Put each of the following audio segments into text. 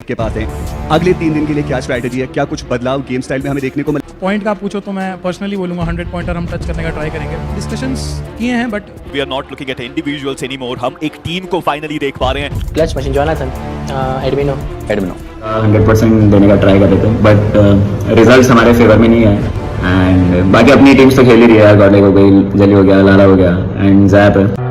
के पास हैं। अगले 3 दिन के लिए क्या स्ट्रैटेजी है, क्या कुछ बदलाव गेम स्टाइल में हमें देखने को मिले? पॉइंट का आप पूछो तो मैं पर्सनली बोलूंगा 100 पॉइंटर हम टच करने का ट्राई करेंगे। डिस्कशंस किए हैं but we are not looking at individuals anymore. हम एक टीम को फाइनली देख पा रहे हैं। क्लच मशीन जोनाथन, एडमिनो 100% देने का ट्राई कर रहे थे बट रिजल्ट्स हमारे फेवर में नहीं है। एंड बाकी अपनी टीम्स तो खेल ही रही है। गॉडलाइक हो गई, जली हो गया, लाला हो गया एंड जैप है।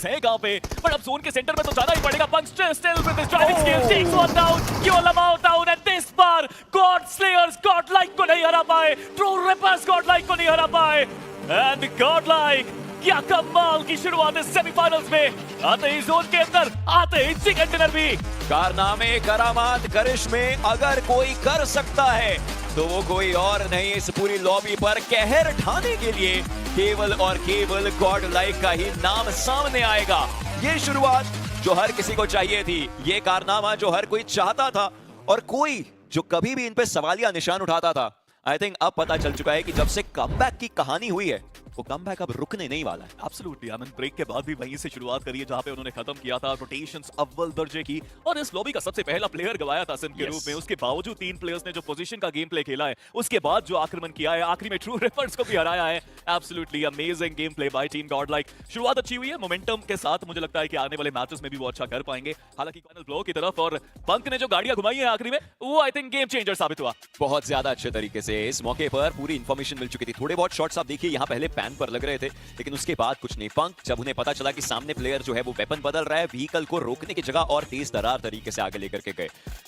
है कहां पे, बट अब जोन के सेंटर में तो जाना ही पड़ेगा। Punk still with his driving skills takes one down, क्यों लमाओ डाउन एंड दिस बार गॉड स्लेयर्स गॉडलाइक को नहीं हरा पाए, ट्रू रिपर्स गॉडलाइक को नहीं हरा पाए एंड गॉडलाइक क्या कमाल की शुरुआत है सेमीफाइनल्स में। आते ही जोन के अंदर, आते ही चिकन डिनर भी। कारनामे, करामात, करिश्मे अगर कोई कर सकता है तो वो कोई और नहीं, इस पूरी लॉबी पर कहर ढाने के लिए केवल और केवल गॉड लाइक का ही नाम सामने आएगा। ये शुरुआत जो हर किसी को चाहिए थी, ये कारनामा जो हर कोई चाहता था और कोई जो कभी भी इन पे सवालिया निशान उठाता था, आई थिंक अब पता चल चुका है कि जब से कमबैक की कहानी हुई है वो कमबैक अब रुकने नहीं वाला है। एब्सोल्युटली, आई मीन ब्रेक के बाद भी वहीं से शुरुआत करी है जहां पे उन्होंने खत्म किया था, रोटेशंस अव्वल दर्जे की, और इस लॉबी का सबसे पहला प्लेयर गवाया था सिम के रूप में। उसके बावजूद 3 प्लेयर्स ने जो पोजीशन का गेम प्ले खेला है, उसके बाद जो आक्रमण किया है, आखिरी में ट्रू रिपर्स को भी हराया है। Absolutely amazing game play by team Godlike. शुरुआत अच्छी हुई है, मोमेंटम के साथ मुझे लगता है कि आने वाले मैचेस में भी वो अच्छा कर पाएंगे। हालांकि फाइनल ब्लो की तरफ और पंक ने जो गाड़ियां घुमाई है आखिरी में, वो आई थिंक गेम चेंजर साबित हुआ बहुत ज्यादा अच्छे तरीके से। इस मौके पर पूरी इंफॉर्मेशन मिल चुकी थी। थोड़े बहुत शॉट्स आप देखिए यहाँ पहले पैन पर लग रहे थे, लेकिन उसके बाद कुछ नहीं। पंक जब उन्हें पता चला कि सामने प्लेयर जो है वो वेपन बदल रहा है, व्हीकल को रोकने की जगह और तेज तरार तरीके से आगे लेकर के गए।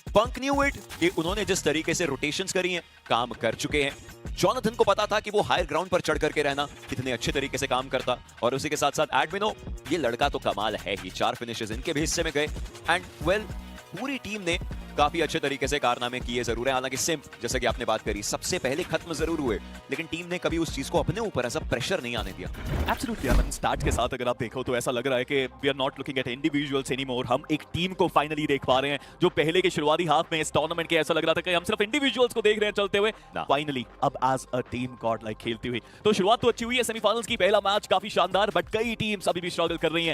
पंक न्यू इट कि उन्होंने जिस तरीके से रोटेशंस करी हैं, काम कर चुके हैं। जोनाथन को पता था कि वो हायर ग्राउंड पर चढ़ करके रहना कितने अच्छे तरीके से काम करता, और उसी के साथ साथ एडमिनो, ये लड़का तो कमाल है ही। 4 फिनिशेस इनके भी हिस्से में गए एंड वेल पूरी टीम ने काफी अच्छे तरीके से कारनामे किए जरूर है। हालांकि सिम, जैसे कि आपने बात करी, सबसे पहले खत्म जरूर हुए, लेकिन टीम ने कभी उस चीज को अपने ऊपर ऐसा प्रेशर नहीं आने दिया। एब्सोल्युटली, आई मीन स्टार्ट के साथ अगर आप देखो तो ऐसा लग रहा है कि we are not looking at individuals anymore. हम एक टीम को फाइनली देख पा रहे हैं। जो पहले के शुरुआती हाफ में इस टूर्नामेंट के ऐसा लग रहा था कि हम सिर्फ इंडिविजुअल्स को देख रहे हैं चलते हुए, फाइनली अब एज अ टीम गॉडलाइक खेलती हुई। तो शुरुआत तो अच्छी हुई है सेमीफाइनल्स की, पहला मैच काफी शानदार, बट कई टीम्स अभी भी स्ट्रगल कर रही हैं।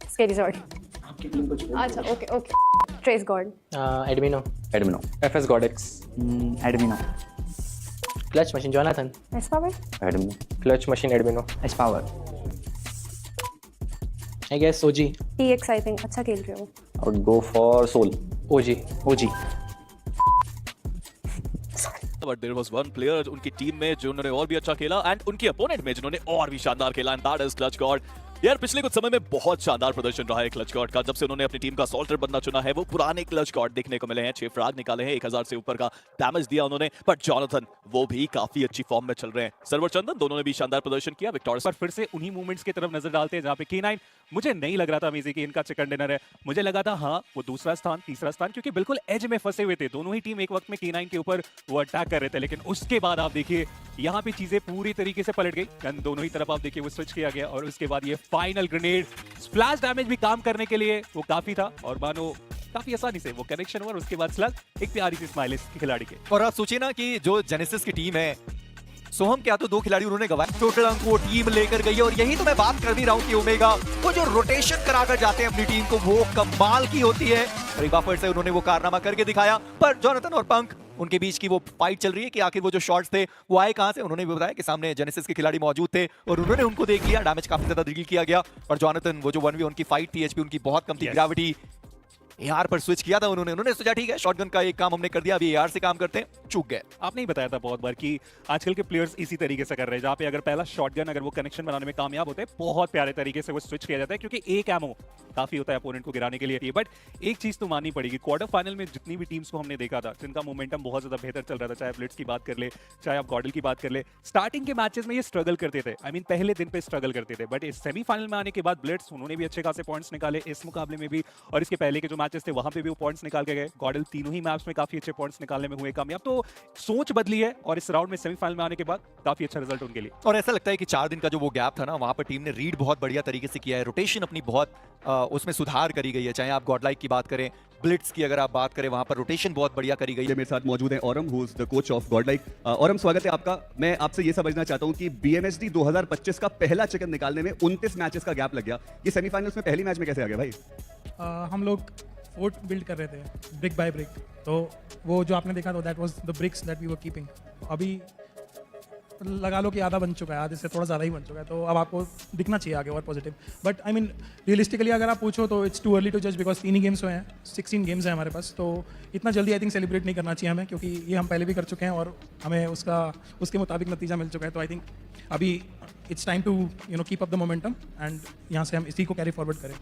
Scary sword. अच्छा, okay okay. Trace God, admino FS गॉडेक्स, admino clutch machine Jonathan, S power, admino clutch machine admino, H power I guess OG, TX I think अच्छा खेल रहे हो। I would go for soul. OG but there was one player उनकी team में जिन्होंने और भी अच्छा खेला, एंड उनके अपोनेंट में जिन्होंने और भी शानदार खेला, and that is clutch God. यार पिछले कुछ समय में बहुत शानदार प्रदर्शन रहा है क्लच गॉड का। जब से उन्होंने अपनी टीम का असॉल्टर बनना चुना है, वो पुराने क्लच गॉड देखने को मिले हैं। 6 फ्रैग निकाले हैं, 1000 से ऊपर का डैमेज दिया उन्होंने। बट जोनाथन वो भी काफी अच्छी फॉर्म में चल रहे हैं। सर्वर चंदन दोनों ने भी शानदार प्रदर्शन किया। विक्टोरियस पर फिर से उन्हीं मूवमेंट्स की तरफ नजर डालते हैं जहाँ पे K9, मुझे नहीं लग रहा था अमेजी कि इनका चिकन डिनर है। मुझे लगा था हाँ वो दूसरा स्थान, तीसरा स्थान, क्योंकि बिल्कुल एज में फंसे हुए थे दोनों ही टीम। एक वक्त में K9 के ऊपर वो अटैक कर रहे थे, लेकिन उसके बाद आप देखिए यहाँ पे चीजें पूरी तरीके से पलट गई। दोनों ही तरफ आप देखिए वो स्विच किया गया, और उसके बाद ये फाइनल ग्रेनेड स्प्लैश डैमेज भी काम करने के लिए वो काफी था, और मानो काफी आसानी से वो कनेक्शन हुआ, और उसके बाद स्लग एक प्यारी सी स्माइल इस खिलाड़ी के। और आप सोचिए ना कि जो जेनेसिस की टीम है, सोहम क्या तो 2 खिलाड़ी उन्होंने गवाए, टोटल अंक वो टीम लेकर गई है। और यही तो मैं बात कर भी रहा हूँ कि ओमेगा वो जो रोटेशन कराकर जाते हैं अपनी टीम को, वो कमाल की होती है। और एक बार फिर से उन्होंने वो कारनामा करके दिखाया। पर जोनाथन और पंक, उनके बीच की वो फाइट चल रही है कि आखिर वो जो शॉट्स थे वो आए कहां से। उन्होंने भी बताया कि सामने जेनेसिस के खिलाड़ी मौजूद थे और उन्होंने उनको देख लिया। डैमेज काफी ज्यादा डील किया गया, और जोनाथन वो जो 1v1 की फाइट थी, एचपी उनकी बहुत कम थी, ग्रेविटी AR पर स्विच किया था उन्होंने सोचा ठीक है शॉटगन का एक काम हमने कर दिया, अभी AR से काम करते हैं, चूक गए। आपने ही बताया था बहुत बार कि आजकल के प्लेयर्स इसी तरीके से कर रहे हैं, जहाँ पे अगर पहला शॉटगन अगर वो कनेक्शन बनाने में कामयाब होते हैं, बहुत प्यारे तरीके से वो स्विच किया जाता है, क्योंकि एक एमो काफी होता है अपोनेंट को गिराने के लिए। बट एक चीज तो माननी पड़ेगी, क्वार्टर फाइनल में जितनी भी टीम्स को हमने देखा था जिनका मोमेंटम बहुत ज्यादा बेहतर चल रहा था, चाहे ब्लिट्स की बात कर ले, चाहे आप गॉडल की बात कर ले, स्टार्टिंग के मैचेस में ये स्ट्रगल करते थे। आई मीन पहले दिन पे स्ट्रगल करते थे, बट इस सेमीफाइनल में आने के बाद ब्लिट्स उन्होंने भी अच्छे खासे पॉइंट्स निकाले इस मुकाबले में भी, और इसके पहले के जो मैचेस थे वहां पे भी वो पॉइंट्स निकाल के गए। गॉडल तीनों ही मैच में काफी अच्छे पॉइंट्स निकालने में हुए कामयाब, तो सोच बदली है और इस राउंड में सेमीफाइनल में आने के बाद काफी अच्छा रिजल्ट उनके लिए। और ऐसा लगता है कि 4 दिन का जो वो गैप था ना, वहां पर टीम ने रीड बहुत बढ़िया तरीके से किया है, रोटेशन अपनी बहुत उसमें सुधार करी गई है। चाहे आप गॉडलाइक की बात करें, ब्लिट्स की अगर आप बात करें, वहां पर रोटेशन बहुत बढ़िया करी गई है। मेरे साथ मौजूद है Aurum, who is the coach of Godlike. Aurum, स्वागत है आपका। मैं आपसे ये समझना चाहता हूं कि बीएमएसडी 2025 का पहला चिकन निकालने में 29 मैचेस का गैप लग गया, ये सेमीफाइनल्स में पहली मैच में कैसे आ गया भाई? हम लोग फोर्ट बिल्ड कर रहे थे ब्रिक बाय ब्रिक, तो वो जो आपने देखा तो that was the bricks that we were keeping. अभी लगा लो कि आधा बन चुका है, आधे से थोड़ा ज़्यादा ही बन चुका है, तो अब आपको दिखना चाहिए आगे और positive. But I mean realistically अगर आप पूछो तो इट्स टू अर्ली टू जज, बिकॉज 3 ही गेम्स हुए हैं, 16 गेम्स हैं हमारे पास, तो इतना जल्दी आई थिंक सेलिब्रेट नहीं करना चाहिए हमें, क्योंकि ये हम पहले भी कर चुके हैं और हमें उसके मुताबिक नतीजा मिल चुका है। तो आई थिंक अभी it's time to keep up the momentum and यहाँ से हम इसी को कैरी फॉरवर्ड करें।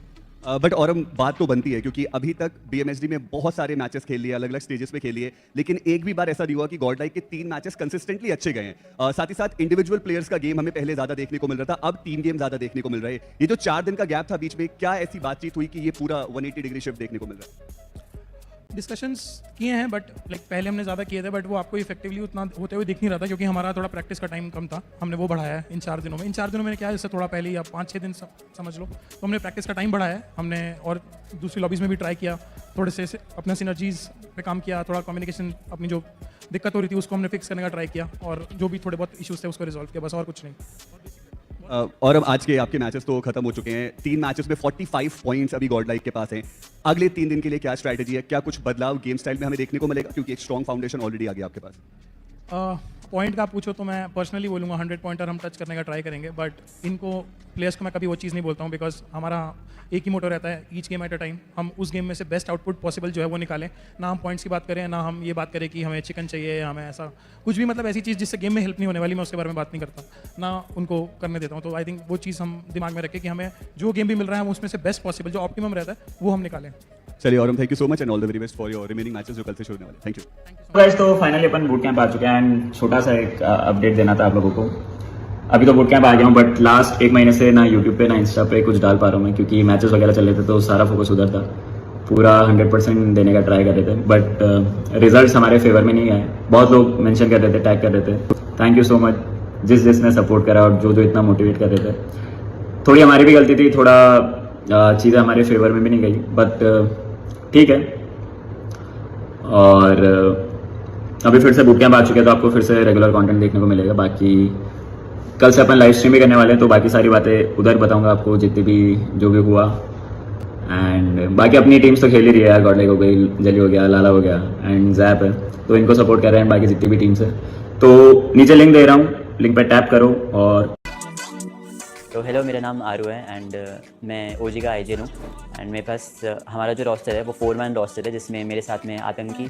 बट औरम, बात तो बनती है क्योंकि अभी तक बीएमएसडी में बहुत सारे मैचेस खेल लिए, अलग अलग स्टेजेस पे खेलिए, लेकिन एक भी बार ऐसा नहीं हुआ कि गॉडलाइक के 3 मैचेस कंसिस्टेंटली अच्छे गए हैं। साथ ही साथ इंडिविजुअल प्लेयर्स का गेम हमें पहले ज्यादा देखने को मिल रहा था, अब टीम गेम ज्यादा देखने को मिल रहा है। ये जो 4 दिन का गैप था बीच में, क्या ऐसी बातचीत हुई कि ये पूरा 180 डिग्री शिफ्ट देखने को मिल रहा है? डिस्कशंस किए हैं, बट लाइक पहले हमने ज़्यादा किए थे, बट वो आपको इफेक्टिवली उतना होते हुए दिख नहीं रहा था, क्योंकि हमारा थोड़ा प्रैक्टिस का टाइम कम था। हमने वो बढ़ाया है इन 4 दिनों में। इन 4 दिनों में क्या है, जैसे थोड़ा पहले या 5-6 दिन समझ लो, तो हमने प्रैक्टिस का टाइम बढ़ाया है हमने, और दूसरी लॉबीज़ में भी ट्राई किया, थोड़े से अपने सिनर्जीज पे काम किया, थोड़ा कम्युनिकेशन, अपनी जो दिक्कत हो रही थी उसको हमने फिक्स करने का ट्राई किया, और जो भी थोड़े बहुत इश्यूज थे उसको रिजॉल्व किया, बस और कुछ नहीं। और अब आज के आपके मैचेस तो खत्म हो चुके हैं, 3 मैचेस में 45 पॉइंट्स अभी गॉडलाइक के पास हैं। अगले 3 दिन के लिए क्या स्ट्रैटेजी है? क्या कुछ बदलाव गेम स्टाइल में हमें देखने को मिलेगा, क्योंकि एक स्ट्रॉन्ग फाउंडेशन ऑलरेडी आ गया आपके पास? पॉइंट का पूछो तो मैं पर्सनली बोलूँगा 100 पॉइंटर हम टच करने का ट्राई करेंगे, बट इनको प्लेयर्स को मैं कभी वो चीज़ नहीं बोलता हूँ, बिकॉज हमारा एक ही मोटो रहता है, each game at a time. हम उस गेम में से बेस्ट आउटपुट पॉसिबल जो है वो निकालें, ना हम पॉइंट्स की बात करें, ना हम ये बात करें कि हमें चिकन चाहिए या हमें ऐसा कुछ भी, मतलब ऐसी चीज़ जिससे गेम में हेल्प नहीं होने वाली, मैं उसके बारे में बात नहीं करता, ना उनको करने देता हूँ। तो आई थिंक वो चीज़ हम दिमाग में रखें कि हमें जो गेम भी मिल रहा है हम उसमें से बेस्ट पॉसिबल जो ऑप्टिमम रहता है वो हम निकालें। चलिए Aurum, thank you so much and all the very best for your remaining matches जो कल से शुरू होने वाले। थैंक यू गाइस, तो फाइनली अपन बूट कैंप आ चुके हैं एंड छोटा सा एक अपडेट देना था आप लोगों को। अभी तो बूट कैंप आ गया हूँ, बट लास्ट 1 महीने से ना यूट्यूब पे ना इंस्टा पे कुछ डाल पा रहा हूँ मैं, क्योंकि मैचेस वगैरह चल रहे थे, तो सारा फोकस उधर था। पूरा 100% देने का ट्राई कर रहे थे, बट रिजल्ट्स हमारे फेवर में नहीं आए। बहुत लोग मेंशन कर रहे थे, टैग कर रहे थे, थैंक यू सो मच जिसने सपोर्ट करा और जो इतना मोटिवेट कर रहे थे। थोड़ी हमारी भी गलती थी, थोड़ा चीज़ें हमारे फेवर में भी नहीं गई, बट ठीक है। और अभी फिर से बूट कैंप आ चुके हैं, तो आपको फिर से रेगुलर कंटेंट देखने को मिलेगा। बाकी कल से अपन लाइव स्ट्रीम भी करने वाले हैं, तो बाकी सारी बातें उधर बताऊंगा आपको, जितनी भी जो भी हुआ। एंड बाकी अपनी टीम्स तो खेल ही रही है यार, गॉडलाइक हो गई, जली हो गया, लाला हो गया एंड जैप है, तो इनको सपोर्ट कर रहे हैं बाकी जितनी भी टीम्स है। तो नीचे लिंक दे रहा हूँ, लिंक पर टैप करो। और तो हेलो, मेरा नाम आरू है एंड मैं ओजी का आईजेन हूँ। एंड मेरे पास हमारा जो रोस्टर है वो 4-man रोस्टर है, जिसमें मेरे साथ में आतंकी,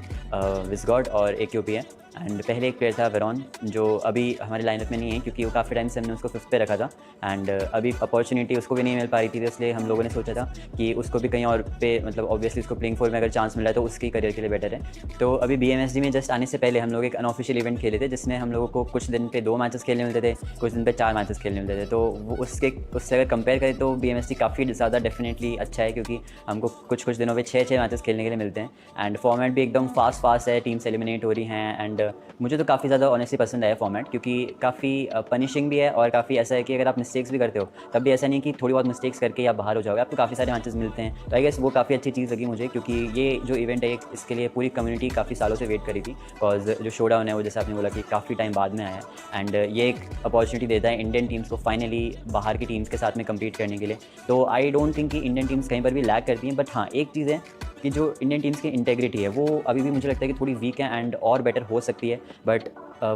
विस्गॉड और AQP है। एंड पहले एक प्लेयर था वेरॉन, जो अभी हमारे लाइनअप में नहीं है, क्योंकि वो काफ़ी टाइम से हमने उसको 5th पे रखा था एंड अभी अपॉर्चुनिटी उसको भी नहीं मिल पा रही थी, तो इसलिए हम लोगों ने सोचा था कि उसको भी कहीं और पे, मतलब ऑब्वियसली उसको प्लेइंग 4 में अगर चांस मिला है तो उसकी करियर के लिए बेटर है। तो अभी BMSD में जस्ट आने से पहले हम लोग एक अनऑफिशियल इवेंट खेले थे, जिसमें हम लोगों को कुछ दिन पे 2 मैचेस खेलने मिलते थे, कुछ दिन पे 4 मैचेस खेलने मिलते थे। तो वो उससे अगर कंपेयर करें तो BMSD काफ़ी ज़्यादा डेफिनेटली अच्छा है, क्योंकि हमको कुछ दिनों पे 6 मैचेस खेलने के लिए मिलते हैं एंड फॉर्मेट भी एकदम फास्ट है, टीम्स एलिमिनेट हो रही हैं। एंड मुझे तो काफ़ी ज़्यादा ऑनेस्टली पसंद आया फॉर्मेट, क्योंकि काफ़ी पनिशिंग भी है और काफ़ी ऐसा है कि अगर आप मिस्टेक्स भी करते हो तब भी ऐसा नहीं कि थोड़ी बहुत मिस्टेक्स करके आप बाहर हो जाओगे, आपको काफ़ी सारे मैचेस मिलते हैं। तो आई गेस वो काफ़ी अच्छी चीज़ लगी मुझे, क्योंकि ये जो इवेंट है इसके लिए पूरी कम्युनिटी काफ़ी सालों से वेट करी थी, बिकॉज जो शोडाउन है वो जैसे आपने बोला कि काफ़ी टाइम बाद में आया है एंड ये एक अपॉर्चुनिटी देता है इंडियन टीम्स को फाइनली बाहर की टीम्स के साथ में कम्पीट करने के लिए। तो आई डोंट थिंक कि इंडियन टीम्स कहीं पर भी लैग करती हैं, बट हाँ एक चीज़ है कि जो इंडियन टीम्स की इंटेग्रिटी है वो अभी भी मुझे लगता है कि थोड़ी वीक है एंड और बेटर हो सकती है, बट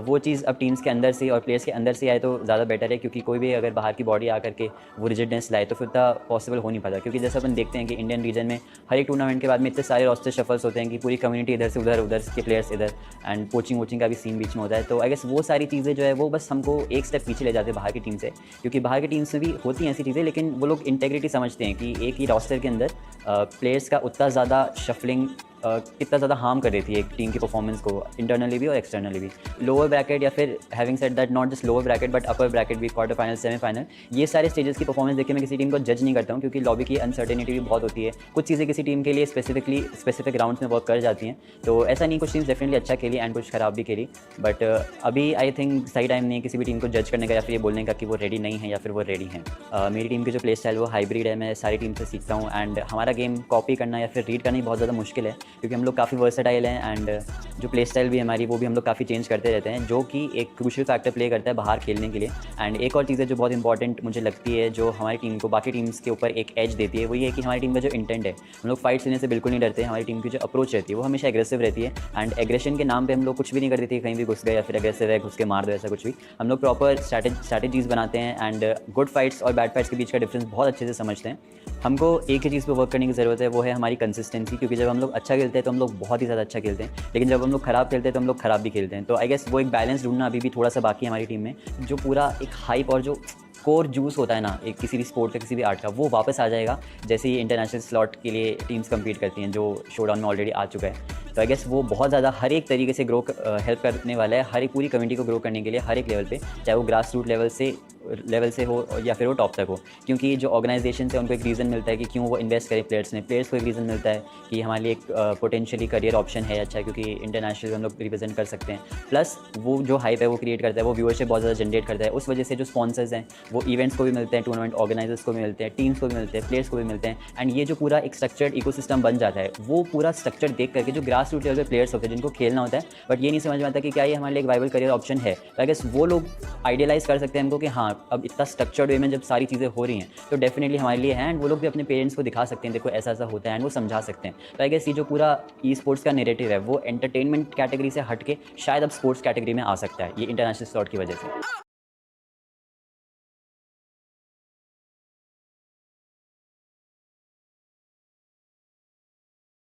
वो चीज़ अब टीम्स के अंदर से और प्लेयर्स के अंदर से आए तो ज़्यादा बेटर है, क्योंकि कोई भी अगर बाहर की बॉडी आकर के वो रिजिडनेस लाए तो फिर इतना पॉसिबल हो नहीं पाता। क्योंकि जैसे अपन देखते हैं कि इंडियन रीजन में हर एक टूर्नामेंट के बाद में इतने सारे रोस्टर शफल्स होते हैं कि पूरी कम्युनिटी इधर से उधर के प्लेयर्स इधर एंड कोचिंग का भी सीन बीच में होता है। तो आई गेस वो सारी चीज़ें जो है वो बस हमको एक स्टेप पीछे ले जाते हैं बाहर की टीम से, क्योंकि बाहर की टीम से भी होती हैं ऐसी चीज़ें, लेकिन वो लोग इंटेग्रिटी समझते हैं कि एक ही रोस्टर के अंदर प्लेयर्स का उतना ज़्यादा शफलिंग कितना ज़्यादा हार्म कर रही थी एक टीम की परफॉर्मेंस को, इंटरनली भी और एक्सटर्नली भी। लोअर ब्रैकेट या फिर having said that not just lower bracket but upper bracket भी, क्वार्टर फाइनल, सेमीफाइनल, ये सारे स्टेजेस की परफॉर्मेंस देख के मैं किसी टीम को जज नहीं करता हूँ, क्योंकि लॉबी की अनसर्टेनिटी भी बहुत होती है। कुछ चीज़ें किसी टीम के लिए स्पेसिफिक राउंड्स में वर्क कर जाती हैं, तो ऐसा नहीं, कुछ टीम्स डेफिनेटली अच्छा खेली एंड कुछ खराब भी खेली, बट अभी आई थिंक सही टाइम नहीं है किसी भी टीम को जज करने का या फिर ये बोलने का कि वो रेडी नहीं है या फिर वो रेडी हैं। मेरी टीम की जो प्ले स्टाइल वो हाइब्रिड है, मैं सारी टीम से सीखता हूँ एंड हमारा गेम कॉपी करना या फिर रीड करना ही बहुत ज़्यादा मुश्किल है, क्योंकि हम लोग काफ़ी वर्सेटाइल हैं एंड जो प्ले स्टाइल भी हमारी वो भी हम लोग काफ़ी चेंज करते रहते हैं, जो कि एक क्रूशियल फैक्टर प्ले करता है बाहर खेलने के लिए। एंड एक और चीज़ है जो बहुत इंपॉर्टेंट मुझे लगती है, जो हमारी टीम को बाकी टीम्स के ऊपर एक एज देती है, वो ये है कि हमारी टीम का जो इंटेंट है, हम लोग फाइट्स लेने से बिल्कुल नहीं डरते। हमारी टीम की जो अप्रोच रहती है वो हमेशा एग्रेसिव रहती है एंड एग्रेशन के नाम पे हम लोग कुछ भी नहीं कर देते, कहीं भी घुस गए या फिर एग्रेसिव है घुस के मार दो, ऐसा कुछ भी। हम लोग प्रॉपर स्ट्रैटेजीज बनाते हैं एंड गुड फाइट्स और बैड फाइट्स के बीच का डिफरेंस बहुत अच्छे से समझते हैं। हमको एक ही चीज़ पे वर्क करने की ज़रूरत है, वो है हमारी कंसिस्टेंसी, क्योंकि जब हम लोग अच्छा खेलते हैं तो हम लोग बहुत ही ज़्यादा अच्छा खेलते हैं, लेकिन जब हम लोग खराब खेलते हैं तो हम लोग खराब भी खेलते हैं। तो आई गेस वो एक बैलेंस ढूंढना अभी भी थोड़ा सा बाकी है हमारी टीम में, जो पूरा एक हाइप और जो कोर जूस होता है ना एक किसी भी स्पोर्ट का, किसी भी आर्ट का, वो वापस आ जाएगा जैसे ही इंटरनेशनल स्लॉट के लिए टीम्स कम्पीट करती हैं, जो शोडाउन में ऑलरेडी आ चुका है। तो आई गेस वो बहुत ज़्यादा हर एक तरीके से ग्रो हेल्प करने वाला है, हर एक पूरी कम्युनिटी को ग्रो करने के लिए हर एक लेवल पे, चाहे वो ग्रास रूट लेवल से हो या फिर वो टॉप तक हो, क्योंकि जो ऑर्गेनाइजेशन है उनको एक रीज़न मिलता है कि क्यों वो इन्वेस्ट करें प्लेयर्स में, प्लेयर्स को एक रीज़न मिलता है कि हमारे लिए एक पोटेंशियली करियर ऑप्शन है अच्छा, क्योंकि इंटरनेशनल हम लोग रिप्रेजेंट कर सकते हैं। प्लस वो जो हाइप है वो क्रिएट करता है, वो व्यूअरशिप बहुत ज़्यादा जनरेट करता है, उस वजह से जो स्पॉन्सर्स हैं वो इवेंट्स को भी मिलते हैं, टूर्नामेंट ऑर्गेनाइजर्स को भी मिलते हैं, टीम्स को भी मिलते हैं, प्लेयर्स को भी मिलते हैं एंड ये जो पूरा एक स्ट्रक्चर्ड इकोसिस्टम बन जाता है, वो पूरा स्ट्रक्चर देख करके जो ग्रास रूट लेवल पे प्लेयर्स होते हैं जिनको खेलना होता है बट ये नहीं समझ में आता कि क्या ये हमारे लिए एक वाइबल करियर ऑप्शन है, तो आई गेस वो लोग आइडियलाइज़ कर सकते हैं हमको कि हाँ अब इतना स्ट्रक्चर्ड वे में जब सारी चीज़ें हो रही हैं तो डेफिनेटली हमारे लिए है, एंड वो लोग भी अपने पेरेंट्स को दिखा सकते हैं देखो ऐसा ऐसा होता है एंड वो समझा सकते हैं। तो आई गेस ये जो पूरा ई स्पोर्ट्स का नैरेटिव है वो एंटरटेनमेंट कैटेगरी से हट के शायद अब स्पोर्ट्स कैटेगरी में आ सकता है, ये इंटरनेशनल स्लॉट की वजह से।